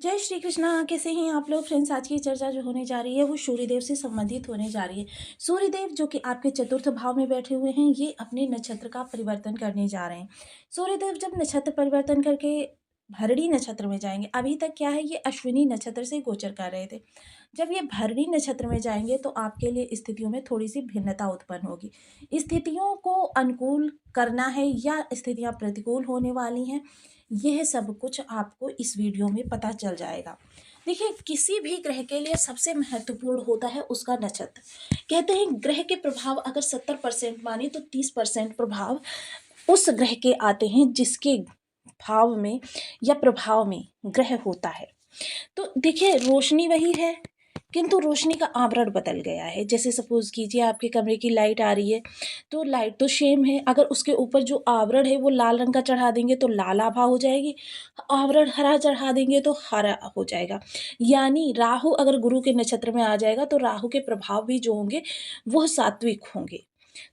जय श्री कृष्णा। कैसे हैं आप लोग फ्रेंड्स। आज की चर्चा जो होने जा रही है वो सूर्यदेव से संबंधित होने जा रही है। सूर्यदेव जो कि आपके चतुर्थ भाव में बैठे हुए हैं, ये अपने नक्षत्र का परिवर्तन करने जा रहे हैं। सूर्यदेव जब नक्षत्र परिवर्तन करके भरणी नक्षत्र में जाएंगे, अभी तक क्या है ये अश्विनी नक्षत्र से गोचर कर रहे थे। जब ये भरणी नक्षत्र में जाएंगे तो आपके लिए स्थितियों में थोड़ी सी भिन्नता उत्पन्न होगी। स्थितियों को अनुकूल करना है या स्थितियां प्रतिकूल होने वाली हैं, यह सब कुछ आपको इस वीडियो में पता चल जाएगा। देखिए, किसी भी ग्रह के लिए सबसे महत्वपूर्ण होता है उसका नक्षत्र। कहते हैं ग्रह के प्रभाव अगर 70% माने तो 30% प्रभाव उस ग्रह के आते हैं जिसके भाव में या प्रभाव में ग्रह होता है। तो देखिए, रोशनी वही है किंतु रोशनी का आवरण बदल गया है। जैसे सपोज कीजिए आपके कमरे की लाइट आ रही है, तो लाइट तो सेम है, अगर उसके ऊपर जो आवरण है वो लाल रंग का चढ़ा देंगे तो लाल आभा हो जाएगी, आवरण हरा चढ़ा देंगे तो हरा हो जाएगा। यानी राहु अगर गुरु के नक्षत्र में आ जाएगा तो राहु के प्रभाव भी जो होंगे वह सात्विक होंगे,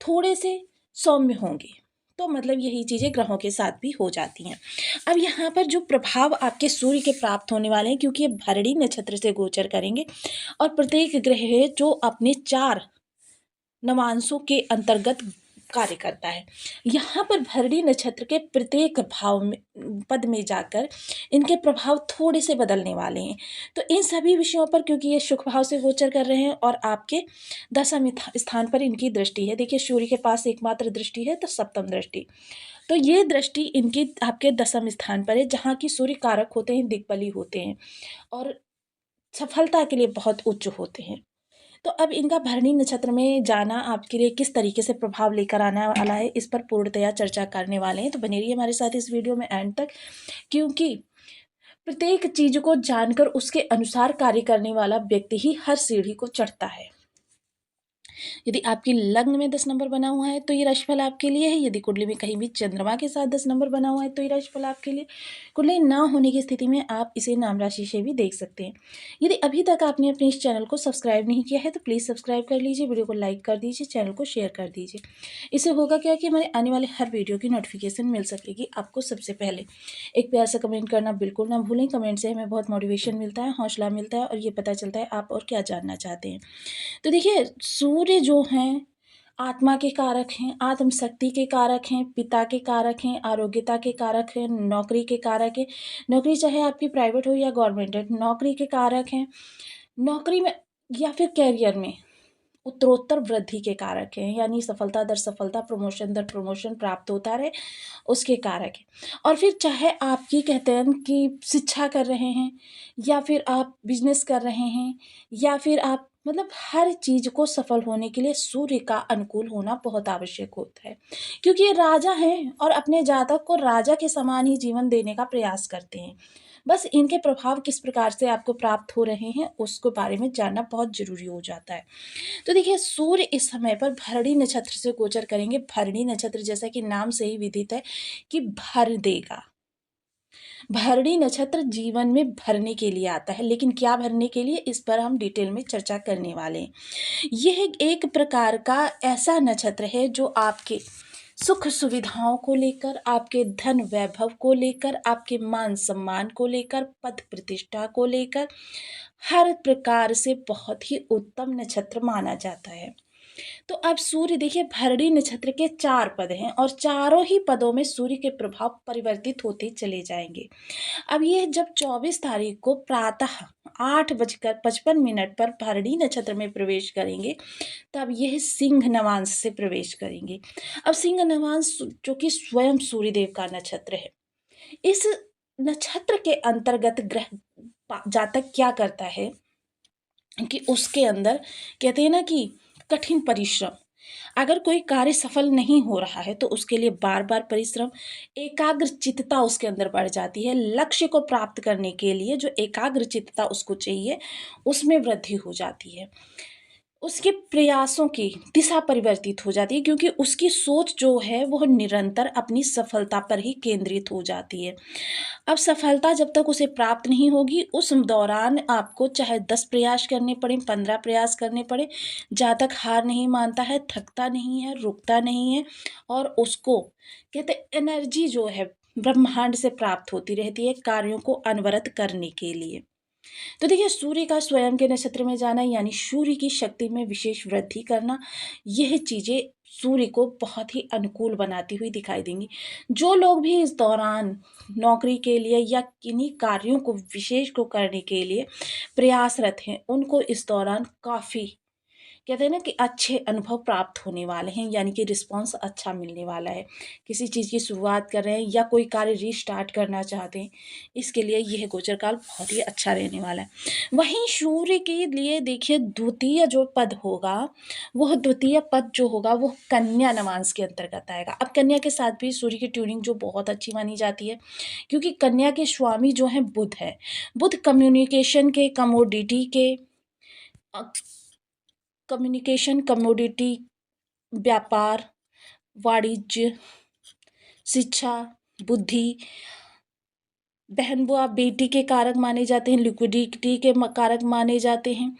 थोड़े से सौम्य होंगे। तो मतलब यही चीज़ें ग्रहों के साथ भी हो जाती हैं। अब यहाँ पर जो प्रभाव आपके सूर्य के प्राप्त होने वाले हैं, क्योंकि ये भरणी नक्षत्र से गोचर करेंगे और प्रत्येक ग्रह है जो अपने 4 नवांशों के अंतर्गत कार्य करता है। यहाँ पर भरणी नक्षत्र के प्रत्येक भाव में पद में जाकर इनके प्रभाव थोड़े से बदलने वाले हैं। तो इन सभी विषयों पर, क्योंकि ये सुख भाव से गोचर कर रहे हैं और आपके दशम स्थान पर इनकी दृष्टि है। देखिए, सूर्य के पास एकमात्र दृष्टि है तो सप्तम दृष्टि। तो ये दृष्टि इनकी आपके दशम स्थान पर है, जहाँ की सूर्य कारक होते हैं, दिग्बली होते हैं और सफलता के लिए बहुत उच्च होते हैं। तो अब इनका भरणी नक्षत्र में जाना आपके लिए किस तरीके से प्रभाव लेकर आने वाला है, इस पर पूर्णतया चर्चा करने वाले हैं। तो बने रहिए हमारे साथ इस वीडियो में एंड तक, क्योंकि प्रत्येक चीज को जानकर उसके अनुसार कार्य करने वाला व्यक्ति ही हर सीढ़ी को चढ़ता है। यदि आपकी लग्न में 10 नंबर बना हुआ है तो ये राशिफल आपके लिए है। यदि कुंडली में कहीं भी चंद्रमा के साथ 10 नंबर बना हुआ है तो ये राशिफल आपके लिए। कुंडली ना होने की स्थिति में आप इसे नाम राशि से भी देख सकते हैं। यदि अभी तक आपने अपने इस चैनल को सब्सक्राइब नहीं किया है तो प्लीज़ सब्सक्राइब कर लीजिए, वीडियो को लाइक कर दीजिए, चैनल को शेयर कर दीजिए। इससे होगा क्या कि हमारे आने वाले हर वीडियो की नोटिफिकेशन मिल सकेगी आपको सबसे पहले। एक प्यार से कमेंट करना बिल्कुल ना भूलें। कमेंट से हमें बहुत मोटिवेशन मिलता है, हौसला मिलता है और ये पता चलता है आप और क्या जानना चाहते हैं। तो देखिए, सूर्य जो हैं आत्मा के कारक हैं, आत्मशक्ति के कारक हैं, पिता के कारक हैं, आरोग्यता के कारक हैं, नौकरी के कारक हैं। नौकरी चाहे आपकी प्राइवेट हो या गवर्नमेंट है, नौकरी के कारक हैं। नौकरी में या फिर करियर में उत्तरोत्तर वृद्धि के कारक हैं, यानी सफलता दर सफलता, प्रमोशन दर प्रमोशन प्राप्त होता रहे, उसके कारक हैं। और फिर चाहे आपकी कहते हैं कि शिक्षा कर रहे हैं या फिर आप बिजनेस कर रहे हैं या फिर आप मतलब हर चीज को सफल होने के लिए सूर्य का अनुकूल होना बहुत आवश्यक होता है, क्योंकि ये राजा हैं और अपने जातक को राजा के समान ही जीवन देने का प्रयास करते हैं। बस इनके प्रभाव किस प्रकार से आपको प्राप्त हो रहे हैं उसके बारे में जानना बहुत जरूरी हो जाता है। तो देखिए, सूर्य इस समय पर भरणी नक्षत्र से गोचर करेंगे। भरणी नक्षत्र जैसा कि नाम से ही विदित है कि भर देगा। भरणी नक्षत्र जीवन में भरने के लिए आता है, लेकिन क्या भरने के लिए, इस पर हम डिटेल में चर्चा करने वाले हैं। यह एक प्रकार का ऐसा नक्षत्र है जो आपके सुख सुविधाओं को लेकर, आपके धन वैभव को लेकर, आपके मान सम्मान को लेकर, पद प्रतिष्ठा को लेकर हर प्रकार से बहुत ही उत्तम नक्षत्र माना जाता है। तो अब सूर्य देखिए, भरणी नक्षत्र के 4 पद हैं और चारों ही पदों में सूर्य के प्रभाव परिवर्तित होते चले जाएंगे। अब ये जब 24 तारीख को प्रातः 8:55 पर भरणी नक्षत्र में प्रवेश करेंगे, तब यह सिंह नवांश से प्रवेश करेंगे। अब सिंह नवांश जो कि स्वयं सूर्यदेव का नक्षत्र है, इस नक्षत्र के अंतर्गत ग्रह जातक क्या करता है कि उसके अंदर कहते हैं ना कि कठिन परिश्रम, अगर कोई कार्य सफल नहीं हो रहा है तो उसके लिए बार बार परिश्रम, एकाग्र चित्तता उसके अंदर बढ़ जाती है। लक्ष्य को प्राप्त करने के लिए जो एकाग्र चित्तता उसको चाहिए उसमें वृद्धि हो जाती है। उसके प्रयासों की दिशा परिवर्तित हो जाती है, क्योंकि उसकी सोच जो है वह निरंतर अपनी सफलता पर ही केंद्रित हो जाती है। अब सफलता जब तक उसे प्राप्त नहीं होगी, उस दौरान आपको चाहे 10 प्रयास करने पड़े, 15 प्रयास करने पड़े, जातक हार नहीं मानता है, थकता नहीं है, रुकता नहीं है और उसको कहते एनर्जी जो है ब्रह्मांड से प्राप्त होती रहती है कार्यों को अनवरत करने के लिए। तो देखिए, सूर्य का स्वयं के नक्षत्र में जाना यानी सूर्य की शक्ति में विशेष वृद्धि करना, यह चीज़ें सूर्य को बहुत ही अनुकूल बनाती हुई दिखाई देंगी। जो लोग भी इस दौरान नौकरी के लिए या किन्हीं कार्यों को विशेष को करने के लिए प्रयासरत हैं, उनको इस दौरान काफ़ी, कहते हैं ना कि अच्छे अनुभव प्राप्त होने वाले हैं, यानी कि रिस्पॉन्स अच्छा मिलने वाला है। किसी चीज़ की शुरुआत कर रहे हैं या कोई कार्य रीस्टार्ट करना चाहते हैं, इसके लिए यह गोचर काल बहुत ही अच्छा रहने वाला है। वहीं सूर्य के लिए देखिए, द्वितीय जो पद होगा, वह द्वितीय पद जो होगा वो कन्या नवांश के अंतर्गत आएगा। अब कन्या के साथ भी सूर्य की ट्यूनिंग जो बहुत अच्छी मानी जाती है, क्योंकि कन्या के स्वामी जो हैं बुध है। बुध कम्युनिकेशन के, कमोडिटी के, कम्युनिकेशन, कमोडिटी, व्यापार, वाणिज्य, शिक्षा, बुद्धि, बहन बुआ बेटी के कारक माने जाते हैं, लिक्विडिटी के कारक माने जाते हैं।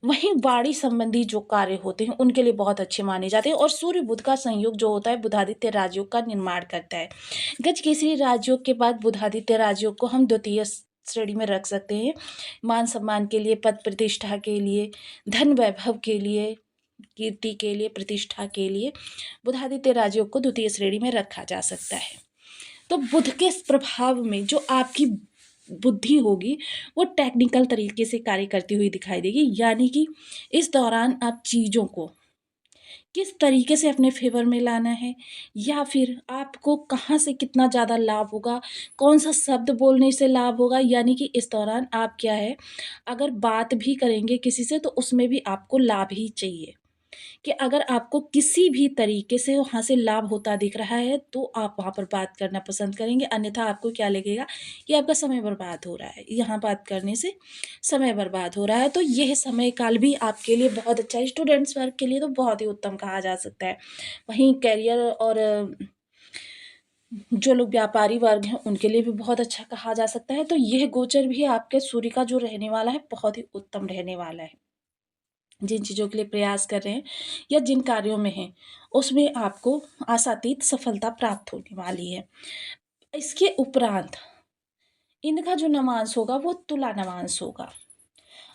वहीं वाणी संबंधी जो कार्य होते हैं उनके लिए बहुत अच्छे माने जाते हैं। और सूर्य बुध का संयोग जो होता है बुधादित्य राजयोग का निर्माण करता है। गज केसरी राजयोग के बाद बुधादित्य राजयोग को हम द्वितीय श्रेणी में रख सकते हैं। मान सम्मान के लिए, पद प्रतिष्ठा के लिए, धन वैभव के लिए, कीर्ति के लिए, प्रतिष्ठा के लिए बुधादित्य राजयोग को द्वितीय श्रेणी में रखा जा सकता है। तो बुध के प्रभाव में जो आपकी बुद्धि होगी वो टेक्निकल तरीके से कार्य करती हुई दिखाई देगी, यानी कि इस दौरान आप चीज़ों को किस तरीके से अपने फेवर में लाना है, या फिर आपको कहाँ से कितना ज़्यादा लाभ होगा, कौन सा शब्द बोलने से लाभ होगा। यानी कि इस दौरान आप क्या है, अगर बात भी करेंगे किसी से तो उसमें भी आपको लाभ ही चाहिए, कि अगर आपको किसी भी तरीके से वहाँ से लाभ होता दिख रहा है तो आप वहाँ पर बात करना पसंद करेंगे, अन्यथा आपको क्या लगेगा कि आपका समय बर्बाद हो रहा है, यहाँ बात करने से समय बर्बाद हो रहा है। तो यह समय काल भी आपके लिए बहुत अच्छा है। स्टूडेंट्स वर्ग के लिए तो बहुत ही उत्तम कहा जा सकता है। वहीं करियर और जो लोग व्यापारी वर्ग हैं उनके लिए भी बहुत अच्छा कहा जा सकता है। तो यह गोचर भी आपके सूर्य का जो रहने वाला है बहुत ही उत्तम रहने वाला है। जिन चीज़ों के लिए प्रयास कर रहे हैं या जिन कार्यों में हैं, उसमें आपको आशातीत सफलता प्राप्त होने वाली है। इसके उपरांत इनका जो नवांश होगा वो तुला नवांश होगा।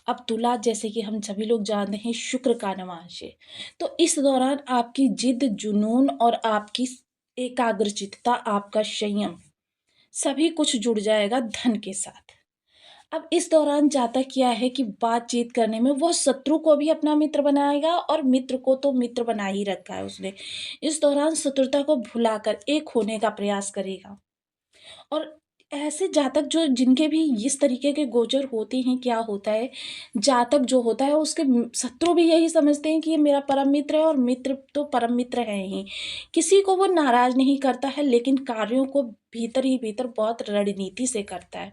अब तुला, जैसे कि हम सभी लोग जानते हैं, शुक्र का नवांश है। तो इस दौरान आपकी जिद, जुनून और आपकी एकाग्रचित्तता, आपका संयम, सभी कुछ जुड़ जाएगा धन के साथ। अब इस दौरान जाता क्या है कि बातचीत करने में वो शत्रु को भी अपना मित्र बनाएगा और मित्र को तो मित्र बना ही रखा है उसने। इस दौरान शत्रुता को भुलाकर एक होने का प्रयास करेगा। और ऐसे जातक जो जिनके भी इस तरीके के गोचर होते हैं, क्या होता है, जातक जो होता है उसके शत्रु भी यही समझते हैं कि ये मेरा परम मित्र है, और मित्र तो परम मित्र है ही। किसी को वो नाराज नहीं करता है, लेकिन कार्यों को भीतर ही भीतर बहुत रणनीति से करता है।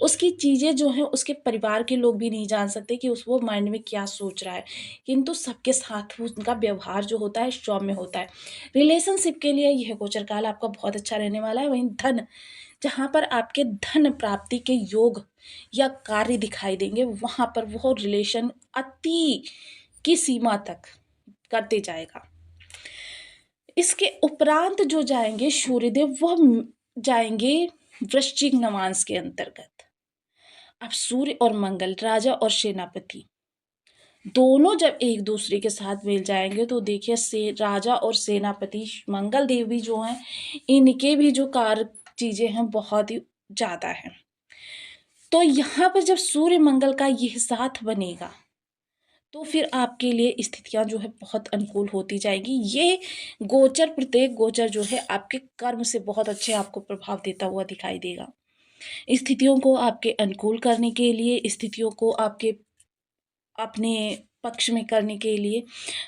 उसकी चीज़ें जो हैं उसके परिवार के लोग भी नहीं जान सकते कि उस वो माइंड में क्या सोच रहा है, किंतु सबके साथ उनका व्यवहार जो होता है सौम्य होता है। रिलेशनशिप के लिए यह गोचर काल आपका बहुत अच्छा रहने वाला है। वहीं धन, जहाँ पर आपके धन प्राप्ति के योग या कार्य दिखाई देंगे, वहाँ पर वो रिलेशन अति की सीमा तक करते जाएगा। इसके उपरांत जो जाएंगे सूर्यदेव, वह जाएंगे वृश्चिक नवांश के अंतर्गत। अब सूर्य और मंगल, राजा और सेनापति, दोनों जब एक दूसरे के साथ मिल जाएंगे तो देखिए, से राजा और सेनापति मंगल देव भी जो हैं, इनके भी जो कार्य चीज़ें हैं बहुत ही ज़्यादा हैं। तो यहाँ पर जब सूर्य मंगल का यह साथ बनेगा तो फिर आपके लिए स्थितियाँ जो है बहुत अनुकूल होती जाएगी। ये गोचर, प्रत्येक गोचर जो है आपके कर्म से बहुत अच्छे आपको प्रभाव देता हुआ दिखाई देगा। स्थितियों को आपके अनुकूल करने के लिए, स्थितियों को आपके अपने पक्ष में करने के लिए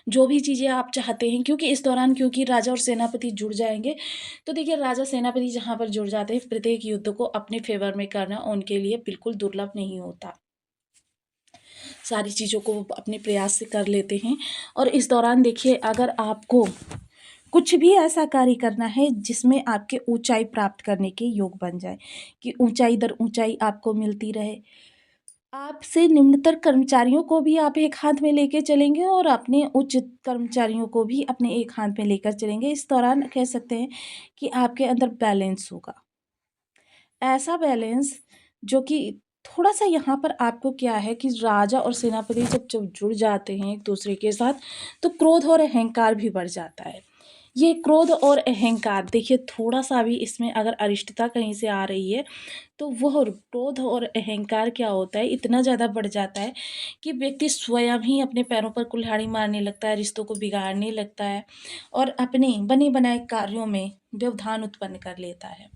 जो भी चीज़ें आप चाहते हैं, क्योंकि इस दौरान क्योंकि राजा और सेनापति जुड़ जाएंगे, तो देखिए राजा सेनापति जहाँ पर जुड़ जाते हैं, प्रत्येक युद्ध को अपने फेवर में करना उनके लिए बिल्कुल दुर्लभ नहीं होता। सारी चीज़ों को वो अपने प्रयास से कर लेते हैं। और इस दौरान देखिए, अगर आपको कुछ भी ऐसा कार्य करना है जिसमें आपके ऊंचाई प्राप्त करने के योग बन जाए, कि ऊंचाई दर ऊंचाई आपको मिलती रहे, आपसे निम्नतर कर्मचारियों को भी आप एक हाथ में लेके चलेंगे और अपने उच्च कर्मचारियों को भी अपने एक हाथ में लेकर चलेंगे। इस दौरान कह सकते हैं कि आपके अंदर बैलेंस होगा। ऐसा बैलेंस जो कि थोड़ा सा यहाँ पर आपको क्या है कि राजा और सेनापति जब जब जुड़ जाते हैं एक दूसरे के साथ, तो क्रोध और अहंकार भी बढ़ जाता है। ये क्रोध और अहंकार देखिए, थोड़ा सा भी इसमें अगर अरिष्टता कहीं से आ रही है, तो वह क्रोध और अहंकार क्या होता है, इतना ज़्यादा बढ़ जाता है कि व्यक्ति स्वयं ही अपने पैरों पर कुल्हाड़ी मारने लगता है, रिश्तों को बिगाड़ने लगता है और अपने बने बनाए कार्यों में व्यवधान उत्पन्न कर लेता है।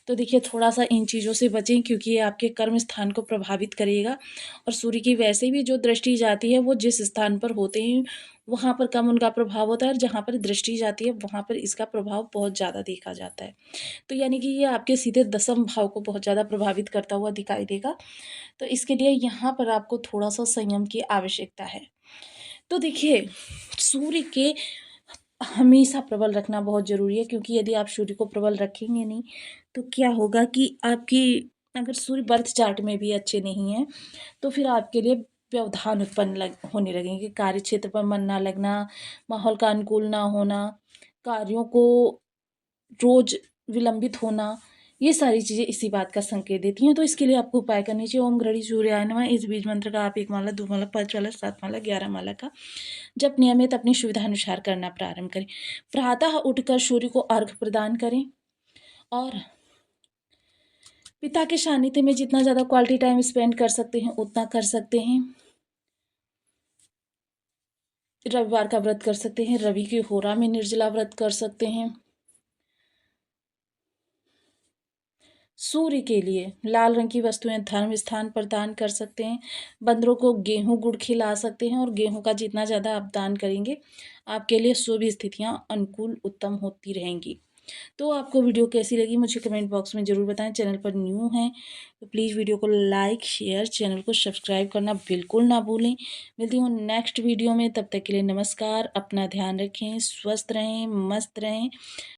तो देखिए, थोड़ा सा इन चीज़ों से बचें, क्योंकि ये आपके कर्म स्थान को प्रभावित करेगा और सूर्य की वैसे भी जो दृष्टि जाती है वो जिस स्थान पर होते हैं वहाँ पर कम उनका प्रभाव होता है, और जहाँ पर दृष्टि जाती है वहाँ पर इसका प्रभाव बहुत ज़्यादा देखा जाता है। तो यानी कि ये आपके सीधे दसम भाव को बहुत ज़्यादा प्रभावित करता हुआ दिखाई देगा। तो इसके लिए यहाँ पर आपको थोड़ा सा संयम की आवश्यकता है। तो देखिए, सूर्य के हमेशा प्रबल रखना बहुत ज़रूरी है, क्योंकि यदि आप सूर्य को प्रबल रखेंगे नहीं, तो क्या होगा कि आपकी, अगर सूर्य बर्थ चार्ट में भी अच्छे नहीं हैं, तो फिर आपके लिए व्यवधान उत्पन्न होने लगेंगे। कार्य क्षेत्र पर मन ना लगना, माहौल का अनुकूल ना होना, कार्यों को रोज़ विलंबित होना, ये सारी चीज़ें इसी बात का संकेत देती हैं। तो इसके लिए आपको उपाय करनी चाहिए। ओम गृणी सूर्याय नमः, इस बीज मंत्र का आप 1 माला, 2 माला, 5 माला, 7 माला, 11 माला का जप नियमित अपनी सुविधा अनुसार करना प्रारंभ करें। प्रातः उठकर सूर्य को अर्घ्य प्रदान करें और पिता के सानिध्य में जितना ज़्यादा क्वालिटी टाइम स्पेंड कर सकते हैं उतना कर सकते हैं। रविवार का व्रत कर सकते हैं, रवि की होरा में निर्जला व्रत कर सकते हैं। सूर्य के लिए लाल रंग की वस्तुएं धर्म स्थान पर दान कर सकते हैं। बंदरों को गेहूं गुड़ खिला सकते हैं, और गेहूं का जितना ज़्यादा आप दान करेंगे आपके लिए शुभ स्थितियां अनुकूल उत्तम होती रहेंगी। तो आपको वीडियो कैसी लगी मुझे कमेंट बॉक्स में ज़रूर बताएं। चैनल पर न्यू हैं तो प्लीज़ वीडियो को लाइक शेयर, चैनल को सब्सक्राइब करना बिल्कुल ना भूलें। मिलती हूँ नेक्स्ट वीडियो में, तब तक के लिए नमस्कार। अपना ध्यान रखें, स्वस्थ रहें, मस्त रहें।